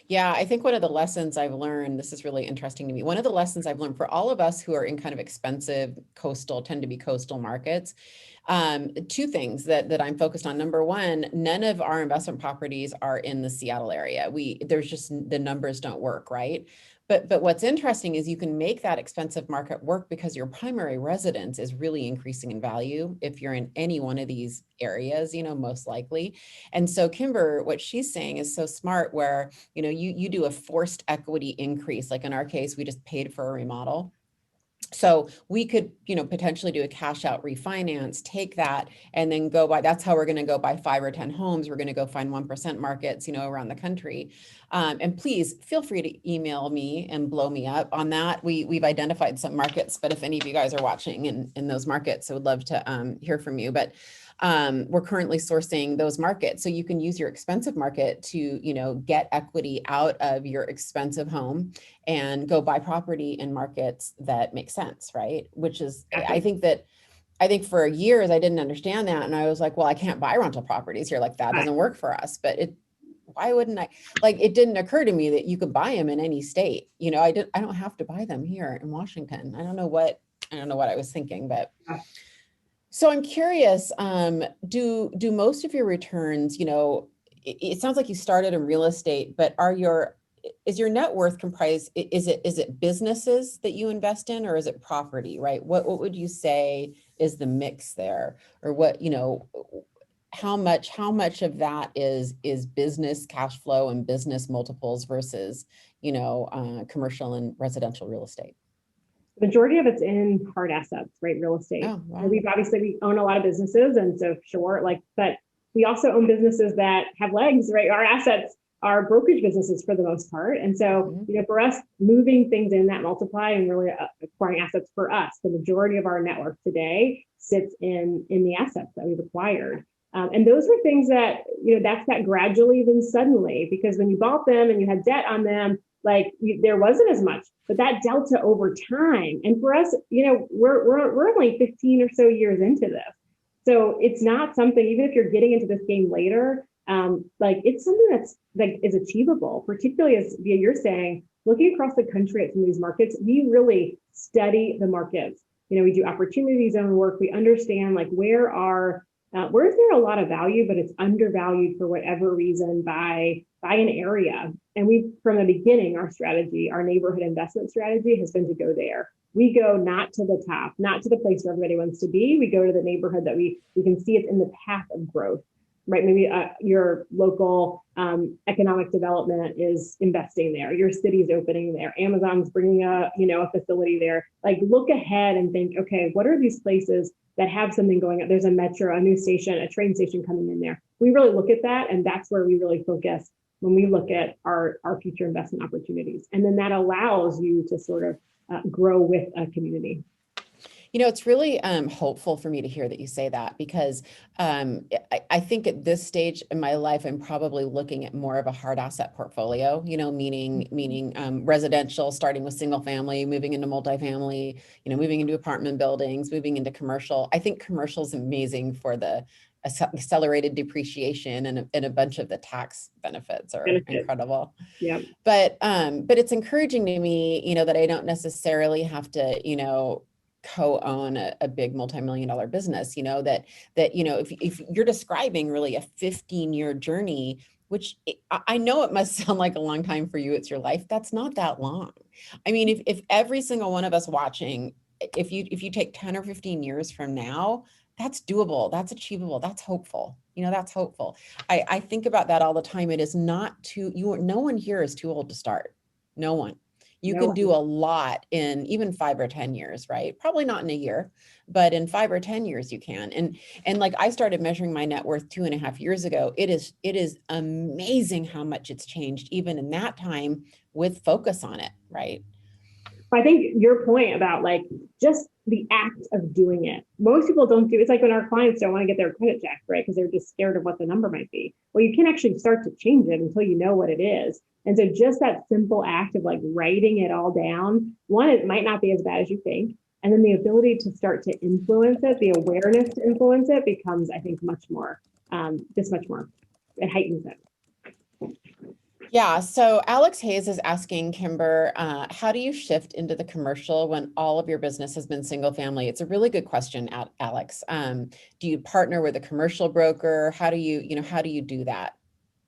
Yeah, I think one of the lessons I've learned, this is really interesting to me. One of the lessons I've learned for all of us who are in kind of expensive tend to be coastal markets, two things that I'm focused on. Number one, none of our investment properties are in the Seattle area. There's just, the numbers don't work, right? But what's interesting is you can make that expensive market work because your primary residence is really increasing in value if you're in any one of these areas, most likely. And so Kymber, what she's saying is so smart where, you do a forced equity increase. Like in our case, we just paid for a remodel. So we could, potentially do a cash out refinance, take that and then go buy, that's how we're going to go buy 5 or 10 homes. We're going to go find 1% markets, around the country. And please feel free to email me and blow me up on that. We've identified some markets, but if any of you guys are watching in those markets, I would love to hear from you. But we're currently sourcing those markets. So you can use your expensive market to, get equity out of your expensive home and go buy property in markets that make sense, right? Which is, I think for years I didn't understand that. And I was like, well, I can't buy rental properties here. Like that doesn't work for us. But why wouldn't I? Like, it didn't occur to me that you could buy them in any state. I don't have to buy them here in Washington. I don't know what I was thinking, but so I'm curious, do most of your returns, it sounds like you started in real estate, but is your net worth comprised, is it businesses that you invest in, or is it property, right? What would you say is the mix there? Or what, how much of that is business cash flow and business multiples versus, commercial and residential real estate? The majority of it's in hard assets, right? Real estate. Oh, wow. We own a lot of businesses. And so sure, but we also own businesses that have legs, right? Our assets are brokerage businesses for the most part. And so, for us, moving things in that multiply and really acquiring assets for us, the majority of our network today sits in the assets that we've acquired. And those were things that, that's that gradually then suddenly, because when you bought them and you had debt on them, there wasn't as much, but that delta over time. And for us, we're only 15 or so years into this. So it's not something, even if you're getting into this game later, it's something that's is achievable, particularly as you're saying, looking across the country at some of these markets, we really study the markets. We do opportunity zone work. We understand where is there a lot of value, but it's undervalued for whatever reason by an area. And from the beginning, our strategy, our neighborhood investment strategy has been to go there. We go not to the top, not to the place where everybody wants to be. We go to the neighborhood that we can see it's in the path of growth, right? Maybe your local economic development is investing there. Your city's opening there. Amazon's bringing a facility there. Look ahead and think, okay, what are these places that have something going on? There's a metro, a new station, a train station coming in there. We really look at that, and that's where we really focus when we look at our future investment opportunities. And then that allows you to sort of grow with a community. It's really hopeful for me to hear that you say that, because I think at this stage in my life, I'm probably looking at more of a hard asset portfolio, meaning residential, starting with single family, moving into multifamily, moving into apartment buildings, moving into commercial. I think commercial is amazing for the accelerated depreciation and a bunch of the tax benefits are incredible. Yeah. But it's encouraging to me, that I don't necessarily have to, co-own a big multi-million-dollar business, that if you're describing really a 15-year journey which I know it must sound like a long time for you. It's your life. That's not that long. I mean, if every single one of us watching, if you take 10 or 15 years from now, that's doable. That's achievable. That's hopeful. That's hopeful. I think about that all the time. It is not no one here is too old to start. No one. You No can do one. a lot in even 5 or 10 years, right? Probably not in a year, but in 5 or 10 years you can. And like I started measuring my net worth 2.5 years ago. It is amazing how much it's changed even in that time with focus on it, right? I think your point about like just the act of doing it. Most people don't do it's like when our clients don't want to get their credit checked, right? Because they're just scared of what the number might be. Well, you can actually start to change it until you know what it is. And so just that simple act of like writing it all down, one, it might not be as bad as you think. And then the ability to start to influence it, the awareness to influence it becomes, I think, much more, just much more. It heightens it. Yeah, so Alex Hayes is asking Kymber, how do you shift into the commercial when all of your business has been single family? It's a really good question, Alex. Do you partner with a commercial broker? How do you do that?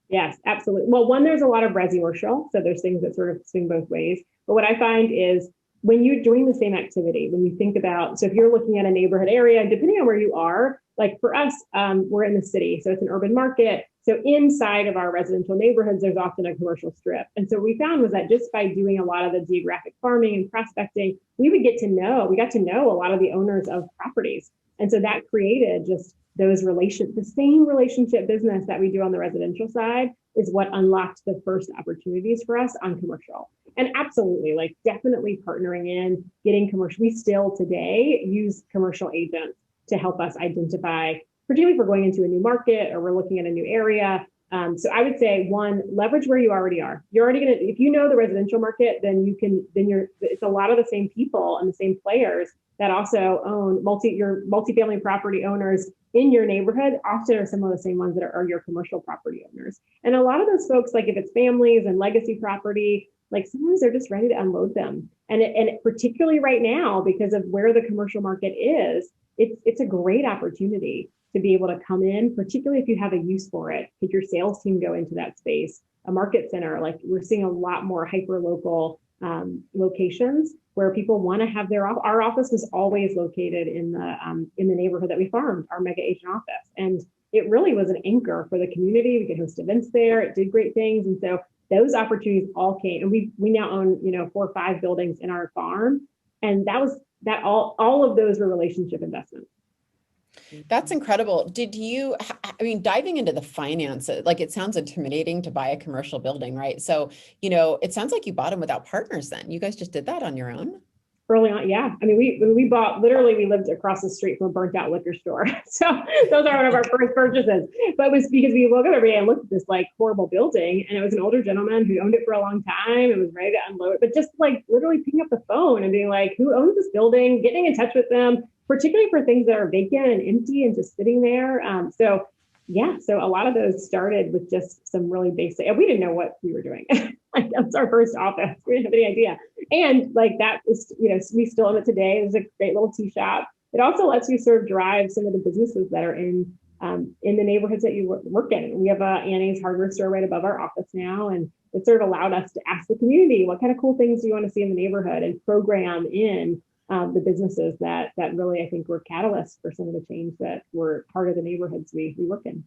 Yes, absolutely. Well, one, there's a lot of residual, so there's things that sort of swing both ways. But what I find is when you're doing the same activity, when you think about, so if you're looking at a neighborhood area, depending on where you are, like for us, we're in the city, so it's an urban market. So inside of our residential neighborhoods, there's often a commercial strip. And so we found was that just by doing a lot of the geographic farming and prospecting, we got to know a lot of the owners of properties. And so that created just the same relationship business that we do on the residential side is what unlocked the first opportunities for us on commercial. And absolutely, like definitely partnering in, getting commercial. We still today use commercial agents to help us identify, particularly if we're going into a new market or we're looking at a new area. So I would say one, leverage where you already are. You're already gonna, if you know the residential market, it's a lot of the same people and the same players that also own your multifamily property owners in your neighborhood often are some of the same ones that are your commercial property owners. And a lot of those folks, like if it's families and legacy property, like sometimes they're just ready to unload them. And particularly right now, because of where the commercial market is, it's a great opportunity to be able to come in, particularly if you have a use for it. Could your sales team go into that space? A market center, like we're seeing a lot more hyper local locations where people want to have our office was always located in the neighborhood that we farmed, our mega agent office. And it really was an anchor for the community. We could host events there. It did great things. And so those opportunities all came. And we now own, 4 or 5 buildings in our farm. And all of those were relationship investments. That's incredible. Diving into the finance, like it sounds intimidating to buy a commercial building, right? So, it sounds like you bought them without partners then. You guys just did that on your own? Early on, yeah. I mean, we bought, literally, we lived across the street from a burnt out liquor store. So those are one of our first purchases. But it was because we woke up every day and looked at this like horrible building, and it was an older gentleman who owned it for a long time and was ready to unload it. But just like literally picking up the phone and being like, who owns this building? Getting in touch with them, particularly for things that are vacant and empty and just sitting there. So a lot of those started with just some really basic, and we didn't know what we were doing. Like that was our first office. We didn't have any idea. And like that is, we still own it today. There's a great little tea shop. It also lets you sort of drive some of the businesses that are in the neighborhoods that you work in. We have a Annie's hardware store right above our office now. And it sort of allowed us to ask the community, what kind of cool things do you want to see in the neighborhood, and program in the businesses that really, I think, were catalysts for some of the change that were part of the neighborhoods we work in.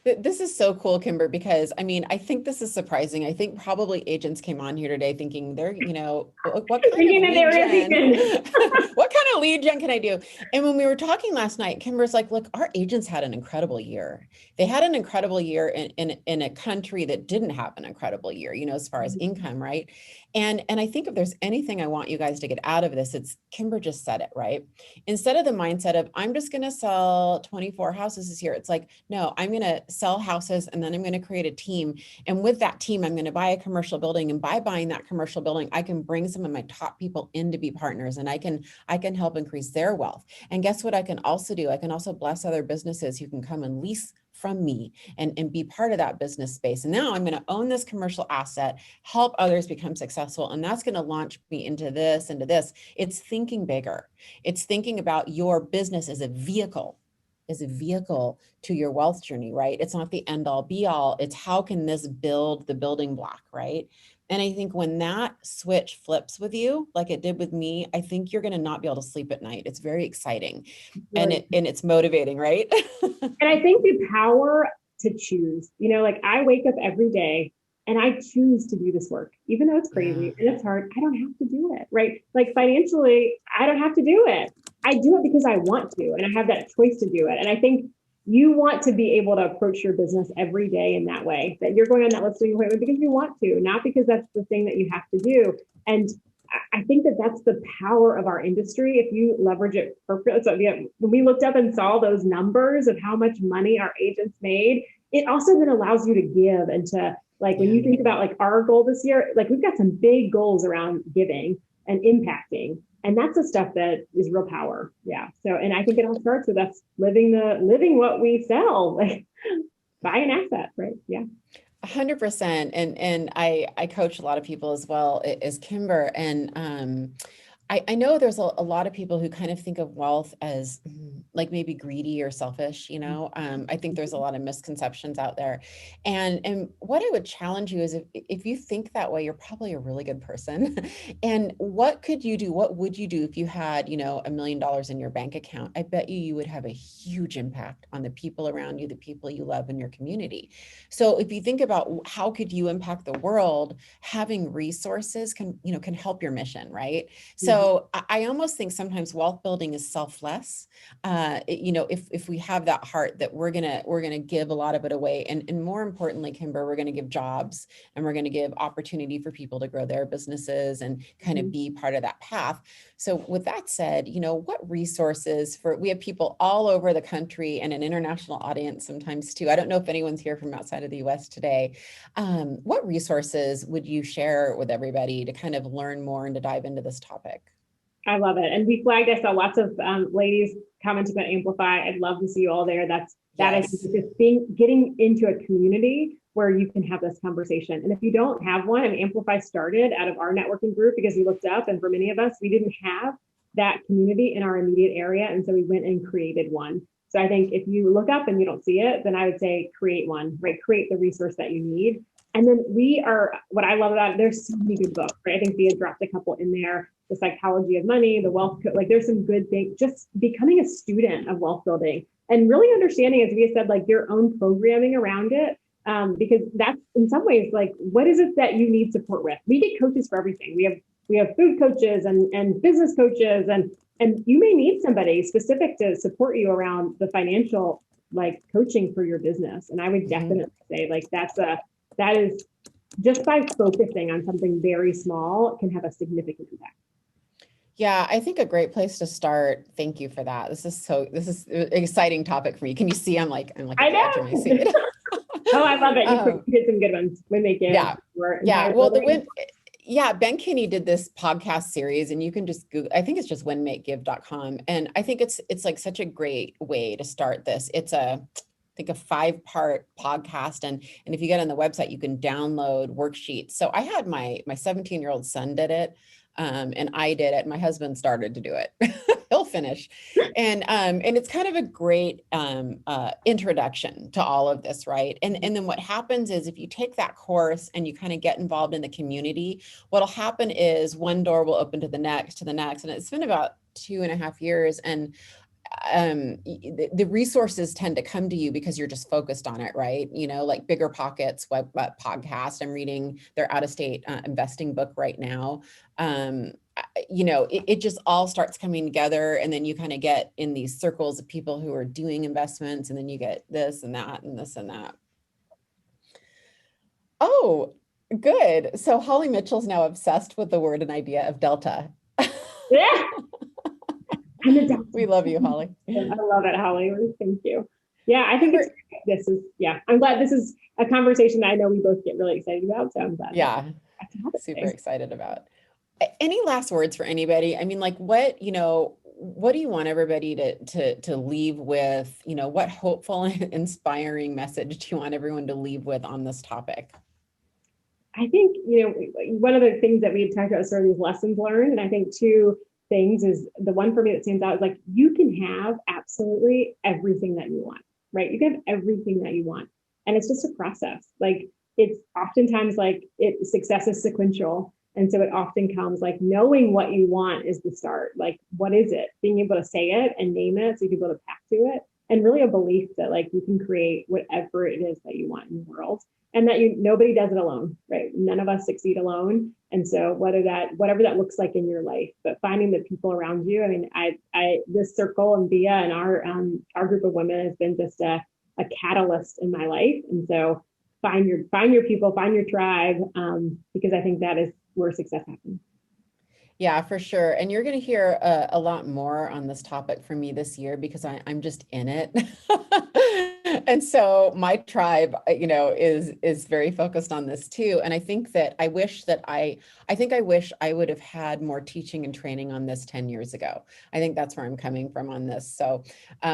This is so cool, Kymber, because I think this is surprising. I think probably agents came on here today thinking they're, what kind of lead gen? What kind of lead gen can I do? And when we were talking last night, Kymber's like, look, our agents had an incredible year. They had an incredible year in a country that didn't have an incredible year, as far as income, right? And I think if there's anything I want you guys to get out of this, it's Kymber just said it, right? Instead of the mindset of I'm just going to sell 24 houses this year, it's like, no, I'm going to sell houses and then I'm going to create a team. And with that team, I'm going to buy a commercial building. And by buying that commercial building, I can bring some of my top people in to be partners, and I can help increase their wealth. And guess what I can also do? I can also bless other businesses who can come and lease from me and be part of that business space. And now I'm going to own this commercial asset, help others become successful. And that's going to launch me into this. It's thinking bigger. It's thinking about your business as a vehicle is a vehicle to your wealth journey, right? It's not the end all be all. It's how can this build the building block, right? And I think when that switch flips with you, like it did with me, I think you're going to not be able to sleep at night. It's very exciting and Really. it's motivating, right? And I think the power to choose, like I wake up every day and I choose to do this work, even though it's Yeah. crazy and it's hard. I don't have to do it, right? Like financially, I don't have to do it. I do it because I want to, and I have that choice to do it. And I think you want to be able to approach your business every day in that way, that you're going on that listing appointment because you want to, not because that's the thing that you have to do. And I think that that's the power of our industry. If you leverage it perfectly. So when we looked up and saw those numbers of how much money our agents made, it also then allows you to give and to like, when you think about like our goal this year, like we've got some big goals around giving and impacting. And that's the stuff that is real power. Yeah. So, and I think it all starts with us living what we sell, like buy an asset, right? Yeah. 100%. And I coach a lot of people as well as Kymber. And I know there's a lot of people who kind of think of wealth as like maybe greedy or selfish, I think there's a lot of misconceptions out there. And what I would challenge you is if you think that way, you're probably a really good person. And what could you do? What would you do if you had, $1 million in your bank account? I bet you would have a huge impact on the people around you, the people you love in your community. So if you think about how could you impact the world, having resources can help your mission, right? So I almost think sometimes wealth building is selfless. If we have that heart that we're gonna give a lot of it away, and more importantly, Kymber, we're gonna give jobs and we're gonna give opportunity for people to grow their businesses and kind of be part of that path. So with that said, what resources we have people all over the country and an international audience sometimes too. I don't know if anyone's here from outside of the US today. What resources would you share with everybody to kind of learn more and to dive into this topic? I love it. And we flagged, I saw lots of ladies commenting about Amplify. I'd love to see you all there. I think is just getting into a community where you can have this conversation. And if you don't have one, Amplify started out of our networking group because we looked up, and for many of us, we didn't have that community in our immediate area. And so we went and created one. So I think if you look up and you don't see it, then I would say create one, right? Create the resource that you need. And then what I love about it, there's so many good books, right? I think Vija dropped a couple in there, The Psychology of Money, The Wealth Code, like there's some good things, just becoming a student of wealth building and really understanding, as Vija said, like your own programming around it. Because that's in some ways, like, what is it that you need support with? We get coaches for everything. We have food coaches and business coaches, and you may need somebody specific to support you around the financial, like coaching for your business. And I would definitely say like, that is just by focusing on something very small can have a significant impact. Yeah, I think a great place to start. Thank you for that. This is an exciting topic for me. Can you see? I'm like I know. Oh, I love it. You did some good ones. When-Make-Give. Yeah. Well, Ben Kinney did this podcast series, and you can just Google. I think it's just When-Make-Give.com, and I think it's like such a great way to start this. It's I think a 5-part podcast, and if you get on the website, you can download worksheets. So I had my 17-year-old son did it. And I did it. My husband started to do it. He'll finish. And it's kind of a great introduction to all of this, right? And then what happens is if you take that course and you kind of get involved in the community, what'll happen is one door will open to the next. And it's been about 2.5 years. And the resources tend to come to you because you're just focused on it, right? Like Bigger Pockets podcast. I'm reading their out-of-state investing book right now. It just all starts coming together, and then you kind of get in these circles of people who are doing investments, and then you get this and that and this and that. Oh, good. So Holly Mitchell's now obsessed with the word and idea of Delta. Yeah. We love you, Holly. I love it, Holly. Thank you. Yeah, I think I'm glad this is a conversation that I know we both get really excited about. So I'm glad. Yeah, super excited about. Any last words for anybody? I mean, like what do you want everybody to leave with? What hopeful and inspiring message do you want everyone to leave with on this topic? I think, one of the things that we had talked about is sort of these lessons learned. And I think too, things is the one for me that stands out is like, you can have absolutely everything that you want, right? You can have everything that you want. And it's just a process. Like it's oftentimes like success is sequential. And so it often comes like knowing what you want is the start. Like, what is it? Being able to say it and name it so you can be able to pack to it. And really a belief that like you can create whatever it is that you want in the world. And that nobody does it alone, right? None of us succeed alone. And so whatever that looks like in your life, but finding the people around you. I mean, this circle and Vija and our group of women has been just a catalyst in my life. And so find your people, find your tribe, because I think that is where success happens. Yeah, for sure. And you're going to hear a lot more on this topic from me this year because I'm just in it. And so my tribe, is very focused on this too. And I think that I wish I would have had more teaching and training on this 10 years ago. I think that's where I'm coming from on this. So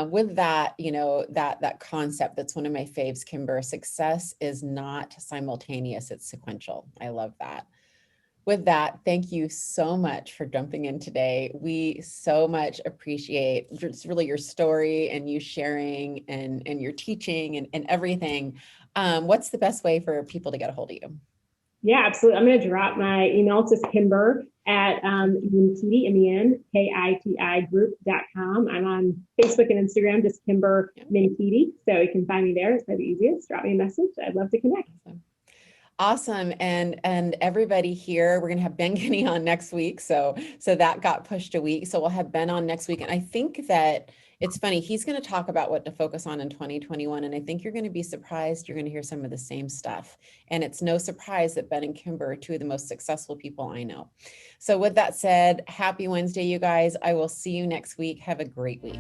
with that, that concept, that's one of my faves, Kymber, success is not simultaneous, it's sequential. I love that. With that, thank you so much for jumping in today. We so much appreciate just really your story and you sharing and your teaching and everything. What's the best way for people to get a hold of you? Yeah, absolutely. I'm going to drop my email. It's just Kymber at Menkiti, MENKITI group.com. I'm on Facebook and Instagram, just Kymber Menkiti. So you can find me there. It's probably the easiest. Drop me a message. I'd love to connect. Awesome. And everybody here, we're going to have Ben Kinney on next week. So that got pushed a week. So we'll have Ben on next week. And I think that it's funny, he's going to talk about what to focus on in 2021. And I think you're going to be surprised. You're going to hear some of the same stuff. And it's no surprise that Ben and Kymber are two of the most successful people I know. So with that said, happy Wednesday, you guys. I will see you next week. Have a great week.